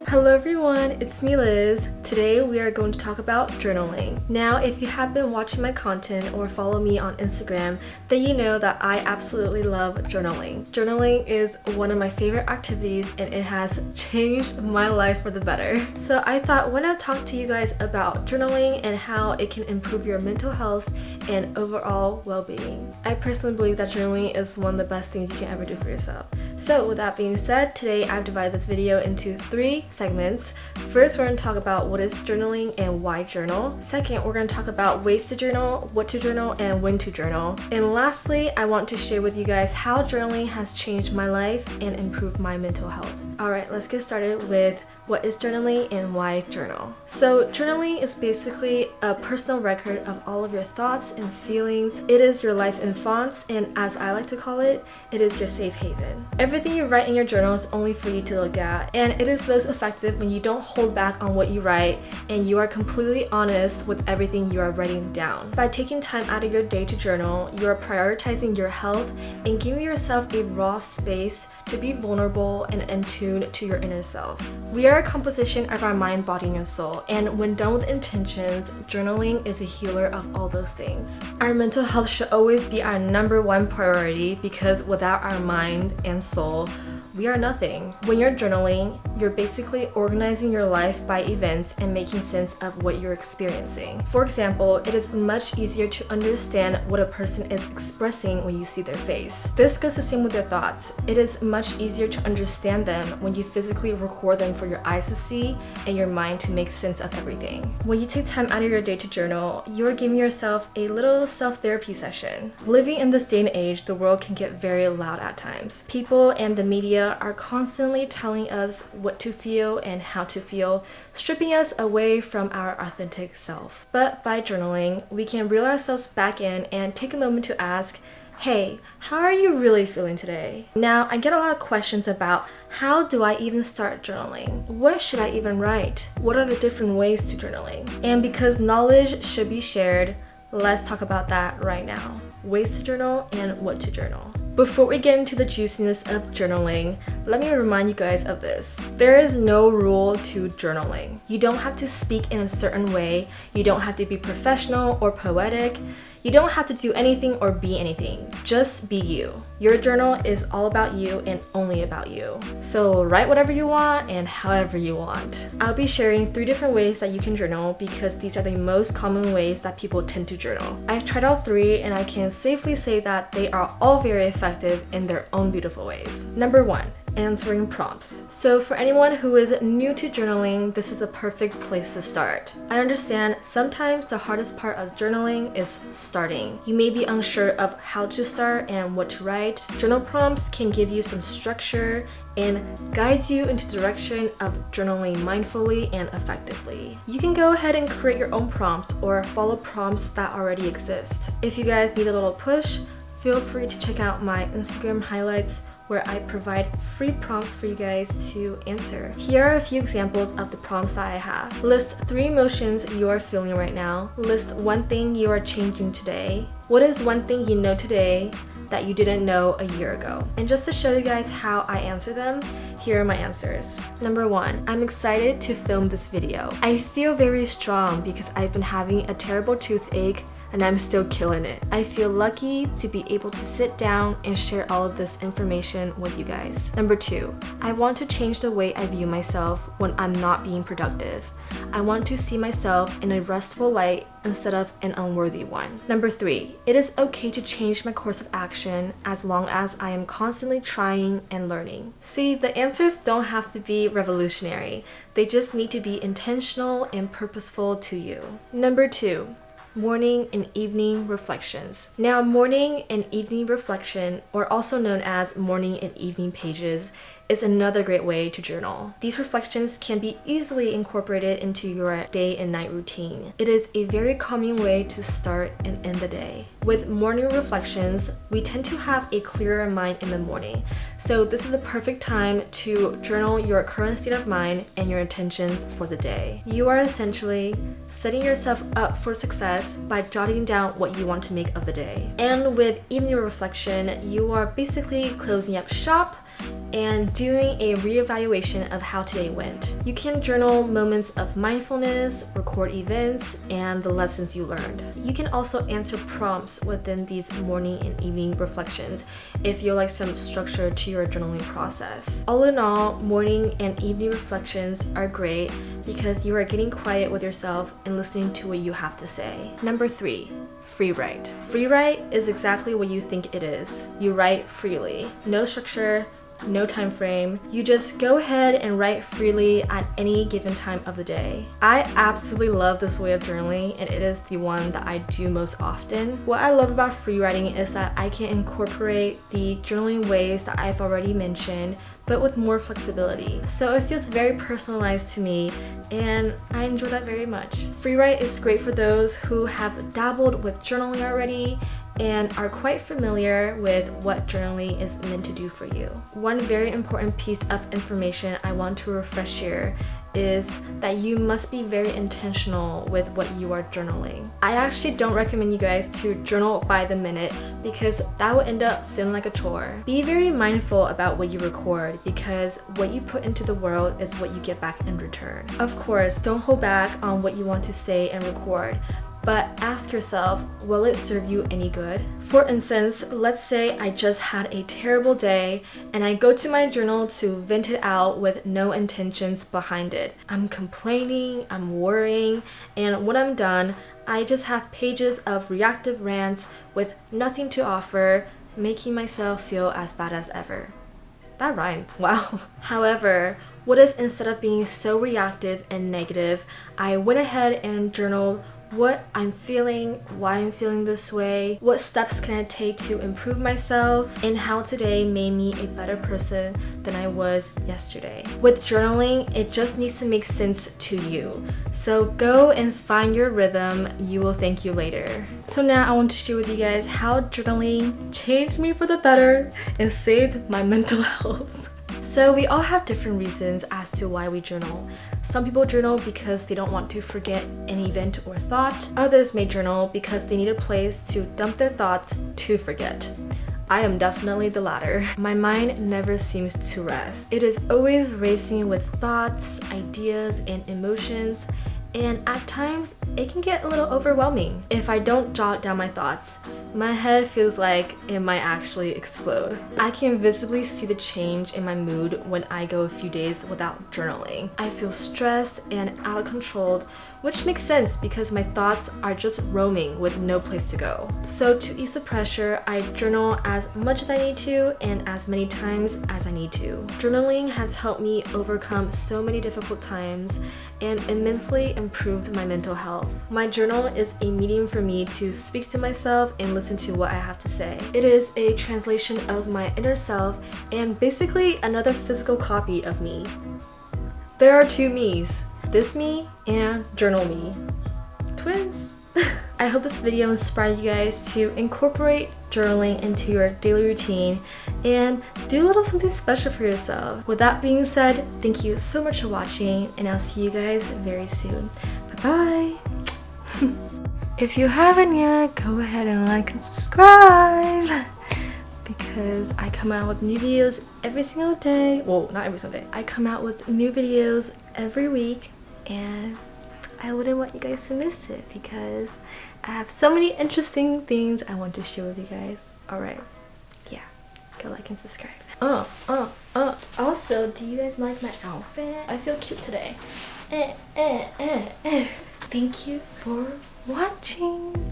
Hello everyone, it's me Liz. Today we are going to talk about journaling. Now, if you have been watching my content or follow me on Instagram, then you know that I absolutely love journaling. Journaling is one of my favorite activities and it has changed my life for the better. So I thought, why not talk to you guys about journaling and how it can improve your mental health and overall well-being. I personally believe that journaling is one of the best things you can ever do for yourself. So with that being said, today I've divided this video into 3 segments. First, we're going to talk about what is journaling and why journal. Second, we're going to talk about ways to journal, what to journal, and when to journal. And lastly, I want to share with you guys how journaling has changed my life and improved my mental health. Alright, let's get started with what is journaling and why journal. So journaling is basically a personal record of all of your thoughts and feelings. It is your life in fonts, and as I like to call it, it is your safe haven. Everything you write in your journal is only for you to look at, and it is most effective when you don't hold back on what you write and you are completely honest with everything you are writing down. By taking time out of your day to journal, you are prioritizing your health and giving yourself a raw space to be vulnerable and in tune to your inner self. We are a composition of our mind, body, and soul, and when done with intentions, journaling is a healer of all those things. Our mental health should always be our #1 priority because without our mind and soul, we are nothing. When you're journaling, you're basically organizing your life by events and making sense of what you're experiencing. For example, it is much easier to understand what a person is expressing when you see their face. This goes the same with your thoughts. It is much easier to understand them when you physically record them for your eyes to see and your mind to make sense of everything. When you take time out of your day to journal, you are giving yourself a little self-therapy session. Living in this day and age, the world can get very loud at times. People and the media are constantly telling us what to feel and how to feel, stripping us away from our authentic self. But by journaling, we can reel ourselves back in and take a moment to ask, hey, how are you really feeling today? Now, I get a lot of questions about how do I even start journaling? What should I even write? What are the different ways to journaling? And because knowledge should be shared, let's talk about that right now. Ways to journal and what to journal. Before we get into the juiciness of journaling, let me remind you guys of this. There is no rule to journaling. You don't have to speak in a certain way. You don't have to be professional or poetic. You don't have to do anything or be anything. Just be you. Your journal is all about you and only about you. So write whatever you want and however you want. I'll be sharing 3 different ways that you can journal because these are the most common ways that people tend to journal. I've tried all 3 and I can safely say that they are all very effective in their own beautiful ways. Number 1. Answering prompts. So for anyone who is new to journaling, this is a perfect place to start. I understand sometimes the hardest part of journaling is starting. You may be unsure of how to start and what to write. Journal prompts can give you some structure and guide you into the direction of journaling mindfully and effectively. You can go ahead and create your own prompts or follow prompts that already exist. If you guys need a little push, feel free to check out my Instagram highlights where I provide free prompts for you guys to answer. Here are a few examples of the prompts that I have. List 3 emotions you are feeling right now. List 1 thing you are changing today. What is 1 thing you know today that you didn't know a year ago? And just to show you guys how I answer them, here are my answers. Number 1, I'm excited to film this video. I feel very strong because I've been having a terrible toothache and I'm still killing it. I feel lucky to be able to sit down and share all of this information with you guys. Number 2, I want to change the way I view myself when I'm not being productive. I want to see myself in a restful light instead of an unworthy one. Number 3, it is okay to change my course of action as long as I am constantly trying and learning. See, the answers don't have to be revolutionary. They just need to be intentional and purposeful to you. Number 2, morning and evening reflections. Now, morning and evening reflection, or also known as morning and evening pages, is another great way to journal. These reflections can be easily incorporated into your day and night routine. It is a very calming way to start and end the day. With morning reflections, we tend to have a clearer mind in the morning. So this is the perfect time to journal your current state of mind and your intentions for the day. You are essentially setting yourself up for success by jotting down what you want to make of the day. And with evening reflection, you are basically closing up shop and doing a reevaluation of how today went. You can journal moments of mindfulness, record events, and the lessons you learned. You can also answer prompts within these morning and evening reflections if you like some structure to your journaling process. All in all, morning and evening reflections are great because you are getting quiet with yourself and listening to what you have to say. Number 3. Free write. Free write is exactly what you think it is. You write freely. No structure, no time frame. You just go ahead and write freely at any given time of the day. I absolutely love this way of journaling, and it is the one that I do most often. What I love about free writing is that I can incorporate the journaling ways that I've already mentioned, but with more flexibility. So it feels very personalized to me, and I enjoy that very much. Free write is great for those who have dabbled with journaling already and are quite familiar with what journaling is meant to do for you. One very important piece of information I want to refresh here is that you must be very intentional with what you are journaling. I actually don't recommend you guys to journal by the minute because that will end up feeling like a chore. Be very mindful about what you record because what you put into the world is what you get back in return. Of course, don't hold back on what you want to say and record, but ask yourself, will it serve you any good? For instance, let's say I just had a terrible day and I go to my journal to vent it out with no intentions behind it. I'm complaining, I'm worrying, and when I'm done, I just have pages of reactive rants with nothing to offer, making myself feel as bad as ever. That rhymed, wow. However, what if instead of being so reactive and negative, I went ahead and journaled what I'm feeling, why I'm feeling this way, what steps can I take to improve myself, and how today made me a better person than I was yesterday. With journaling, it just needs to make sense to you. So go and find your rhythm, you will thank you later. So now I want to share with you guys how journaling changed me for the better and saved my mental health. So we all have different reasons as to why we journal. Some people journal because they don't want to forget an event or thought. Others may journal because they need a place to dump their thoughts to forget. I am definitely the latter. My mind never seems to rest. It is always racing with thoughts, ideas, and emotions, and at times it can get a little overwhelming. If I don't jot down my thoughts, my head feels like it might actually explode. I can visibly see the change in my mood when I go a few days without journaling. I feel stressed and out of control, which makes sense because my thoughts are just roaming with no place to go. So to ease the pressure, I journal as much as I need to and as many times as I need to. Journaling has helped me overcome so many difficult times and immensely improved my mental health. My journal is a medium for me to speak to myself and listen to what I have to say. It is a translation of my inner self and basically another physical copy of me. There are two me's, this me and journal me. Twins. I hope this video inspired you guys to incorporate journaling into your daily routine and do a little something special for yourself. With that being said, thank you so much for watching, and I'll see you guys very soon. Bye bye. If you haven't yet, go ahead and like and subscribe because I come out with new videos every single day. Well, not every single day. I come out with new videos every week, and I wouldn't want you guys to miss it because I have so many interesting things I want to share with you guys. Alright, yeah, go like and subscribe. Also, do you guys like my outfit? I feel cute today. Thank you for watching.